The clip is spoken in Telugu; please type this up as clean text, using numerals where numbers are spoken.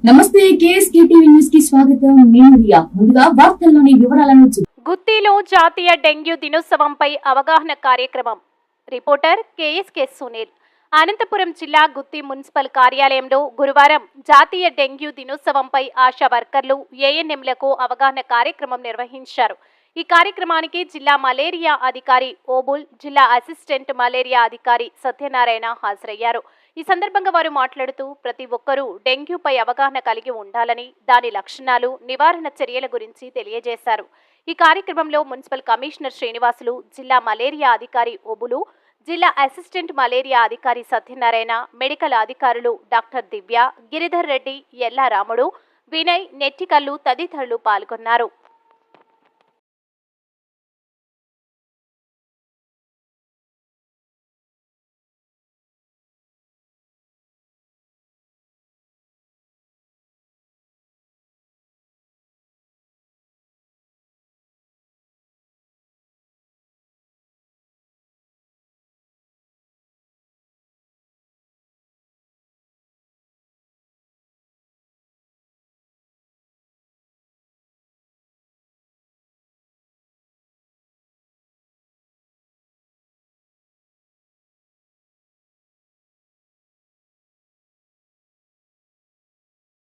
నమస్తే కేఎస్కేటీవీ న్యూస్ కి స్వాగతం. నేను రియా. ముందుగా వార్తల్లోని వివరాలను గుత్తిలో జాతీయ డెంగ్యూ దినోత్సవంపై అవగాహన కార్యక్రమం. Reporter KSK Sunil. అనంతపురం జిల్లా గుత్తి మున్సిపల్ కార్యాలయంలో గురువారం జాతీయ డెంగ్యూ దినోత్సవంపై ఆశా వర్కర్లు, ఏఎన్ఎంలకు అవగాహన కార్యక్రమం నిర్వహించారు. ఈ కార్యక్రమానికి జిల్లా మలేరియా అధికారి ఓబుల్, జిల్లా అసిస్టెంట్ మలేరియా అధికారి సత్యనారాయణ హాజరయ్యారు. ఈ సందర్భంగా వారు మాట్లాడుతూ ప్రతి ఒక్కరూ డెంగ్యూపై అవగాహన కలిగి ఉండాలని, దాని లక్షణాలు, నివారణ చర్యల గురించి తెలియజేశారు. ఈ కార్యక్రమంలో మున్సిపల్ కమిషనర్ శ్రీనివాసులు, జిల్లా మలేరియా అధికారి ఓబులు, జిల్లా అసిస్టెంట్ మలేరియా అధికారి సత్యనారాయణ, మెడికల్ అధికారులు డాక్టర్ దివ్య, గిరిధర్ రెడ్డి, ఎల్లా రాముడు, వినయ్, నెట్టికల్లు తదితరులు పాల్గొన్నారు.